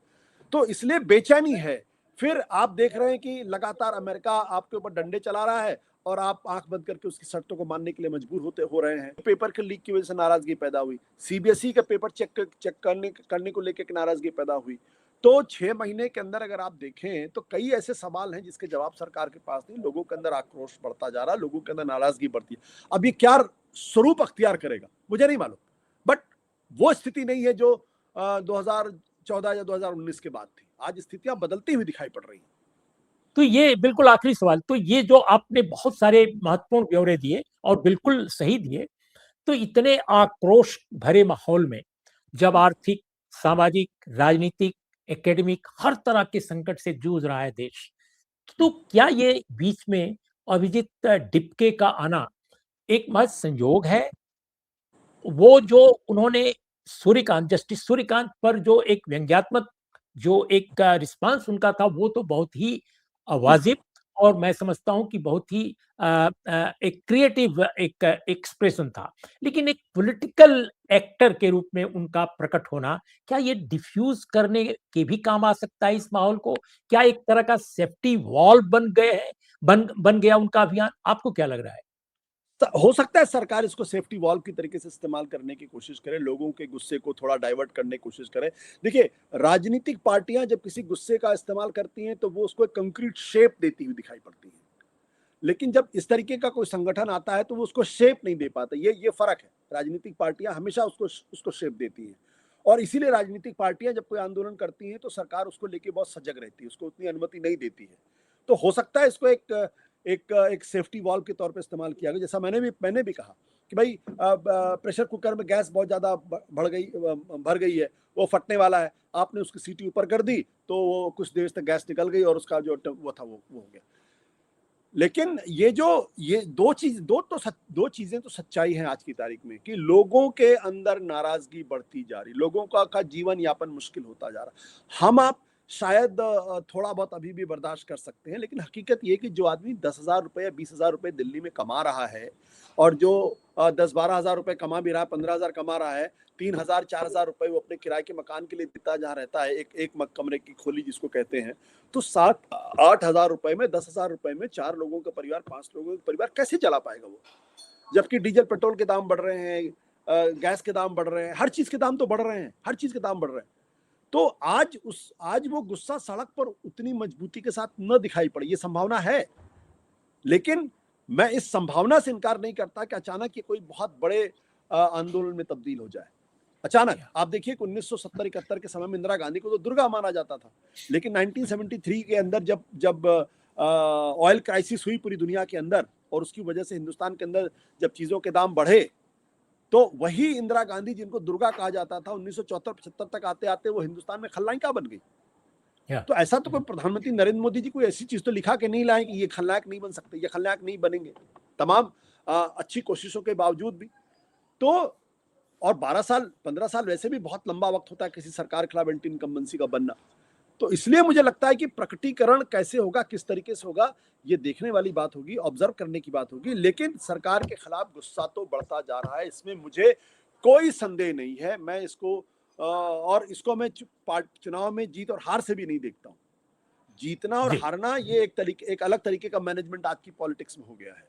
तो इसलिए बेचैनी है। फिर आप देख रहे हैं कि लगातार अमेरिका आपके ऊपर डंडे चला रहा है और आप आंख बंद करके उसकी शर्तों को मानने के लिए मजबूर हो रहे हैं। पेपर के लीक की वजह से नाराजगी पैदा हुई, सीबीएसई का पेपर चेक करने को लेकर नाराजगी पैदा हुई। तो 6 महीने के अंदर अगर आप देखें तो कई ऐसे सवाल हैं जिसके जवाब सरकार के पास नहीं। लोगों के अंदर आक्रोश बढ़ता जा रहा है, लोगों के अंदर नाराजगी बढ़ती है। अब ये क्या स्वरूप अख्तियार करेगा मुझे नहीं मालूम, बट वो स्थिति नहीं है जो 2014 या 2019 के बाद थी। आज स्थितियां बदलती हुई दिखाई पड़ रही हैं। तो ये बिल्कुल आखिरी सवाल, तो ये जो आपने बहुत सारे महत्वपूर्ण ब्यौरे दिए और बिल्कुल सही दिए, तो इतने आक्रोश भरे माहौल में जब आर्थिक, सामाजिक, राजनीतिक, एकेडमिक हर तरह के संकट से जूझ रहा है देश, तो क्या ये बीच में अभिजीत डिपके का आना एक महज संयोग है? वो जो उन्होंने जस्टिस सूर्यकांत पर जो एक व्यंग्यात्मक जो एक रिस्पॉन्स उनका था वो तो बहुत ही वाजिब और मैं समझता हूँ कि बहुत ही एक क्रिएटिव एक एक्सप्रेशन था। लेकिन एक पॉलिटिकल एक्टर के रूप में उनका प्रकट होना, क्या ये डिफ्यूज़ करने के भी काम आ सकता है इस माहौल को? क्या एक तरह का सेफ्टी वॉल बन गए हैं बन गया उनका अभियान? आपको क्या लग रहा है? हो सकता है सरकार इसको सेफ्टी वॉल्व की तरीके से इस्तेमाल करने की कोशिश करे, लोगों के गुस्से को थोड़ा डाइवर्ट करने की कोशिश करे। देखिए, राजनीतिक पार्टियां जब किसी गुस्से का इस्तेमाल करती हैं, तो वो उसको एक कंक्रीट शेप देती हुई दिखाई पड़ती हैं। लेकिन जब इस तरीके का कोई संगठन आता है, तो वो उसको शेप नहीं दे पाता। ये फ़र्क है। राजनीतिक पार्टियां हमेशा उसको शेप देती हैं और इसीलिए राजनीतिक पार्टियां जब कोई आंदोलन करती हैं, तो सरकार उसको लेके बहुत सजग रहती है, उसको उतनी अनुमति नहीं देती है। तो हो सकता है इसको एक सेफ्टी वॉल्व के तौर पे इस्तेमाल किया गया। जैसा मैंने भी कहा कि भाई प्रेशर कुकर में गैस बहुत ज़्यादा भर गई है, वो फटने वाला है। आपने उसकी सीटी ऊपर कर दी, तो वो कुछ देर तक गैस निकल गई और उसका जो वो था वो हो गया। लेकिन ये दो चीजें तो सच्चाई है आज की तारीख में कि लोगों के अंदर नाराजगी बढ़ती जा रही, लोगों का जीवन यापन मुश्किल होता जा रहा। हम आप शायद थोड़ा बहुत अभी भी बर्दाश्त कर सकते हैं, लेकिन हकीकत ये कि जो आदमी 10,000 रुपए या 20,000 रुपए दिल्ली में कमा रहा है और जो 10-12 हज़ार रुपए कमा भी रहा है, 15,000 कमा रहा है, 3,000 4,000 रुपए वो अपने किराए के मकान के लिए देता जहाँ रहता है, एक कमरे की खोली जिसको कहते हैं, तो 7-8 हजार रुपए में, 10,000 रुपए में 4 लोगों का परिवार, 5 लोगों का परिवार कैसे चला पाएगा वो? जबकि डीजल पेट्रोल के दाम बढ़ रहे हैं, गैस के दाम बढ़ रहे हैं, हर चीज के दाम तो बढ़ रहे हैं, हर चीज के दाम बढ़ रहे हैं। तो आज वो गुस्सा सड़क पर उतनी मजबूती के साथ न दिखाई पड़े, ये संभावना है। लेकिन मैं इस संभावना से इनकार नहीं करता कि अचानक ये कोई बहुत बड़े आंदोलन में तब्दील हो जाए। अचानक आप देखिए कि 1970-71 के समय में इंदिरा गांधी को तो दुर्गा माना जाता था, लेकिन 1973 के अंदर जब ऑयल क्राइसिस हुई पूरी दुनिया के अंदर और उसकी वजह से हिंदुस्तान के अंदर जब चीजों के दाम बढ़े, तो वही इंदिरा गांधी जिनको दुर्गा कहा जाता था, 1974-75 तक आते आते वो हिंदुस्तान में खलनायिका बन गई। तो ऐसा तो कोई प्रधानमंत्री नरेंद्र मोदी जी कोई ऐसी चीज तो लिखा के नहीं लाए कि ये खलनायक नहीं बन सकते, ये खलनायक नहीं बनेंगे, तमाम अच्छी कोशिशों के बावजूद भी। तो और 12 साल 15 साल वैसे भी बहुत लंबा वक्त होता है किसी सरकार के खिलाफ एंटी इनकम्बेंसी का बनना। तो इसलिए मुझे लगता है कि प्रकटीकरण कैसे होगा, किस तरीके से होगा, ये देखने वाली बात होगी, ऑब्जर्व करने की बात होगी। लेकिन सरकार के खिलाफ गुस्सा तो बढ़ता जा रहा है, इसमें मुझे कोई संदेह नहीं है। मैं इसको और इसको मैं चुनाव में जीत और हार से भी नहीं देखता हूँ। जीतना और हारना ये एक अलग तरीके का मैनेजमेंट आज की पॉलिटिक्स में हो गया है।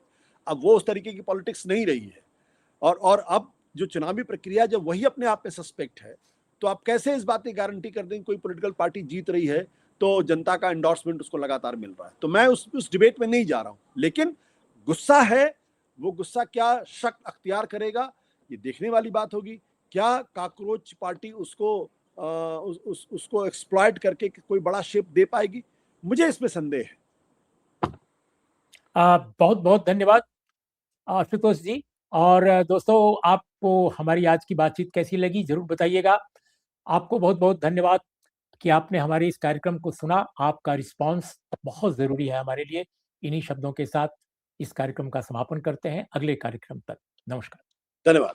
अब वो उस तरीके की पॉलिटिक्स नहीं रही है। और अब जो चुनावी प्रक्रिया जब वही अपने आप में सस्पेक्ट है, तो आप कैसे इस बात की गारंटी कर दें कोई पॉलिटिकल पार्टी जीत रही है तो जनता का एंडोर्समेंट उसको लगातार मिल रहा है? तो मैं उस डिबेट में नहीं जा रहा हूं। लेकिन गुस्सा है, वो गुस्सा क्या शक अख्तियार करेगा, ये देखने वाली बात होगी। क्या कॉकरोच पार्टी उसको एक्सप्लॉइट करके कोई बड़ा शेप दे पाएगी? मुझे इसमें संदेह है। बहुत बहुत धन्यवाद आशुतोष जी। और दोस्तों, आपको हमारी आज की बातचीत कैसी लगी जरूर बताइएगा। आपको बहुत बहुत धन्यवाद कि आपने हमारे इस कार्यक्रम को सुना। आपका रिस्पांस बहुत ज़रूरी है हमारे लिए। इन्हीं शब्दों के साथ इस कार्यक्रम का समापन करते हैं। अगले कार्यक्रम तक नमस्कार। धन्यवाद।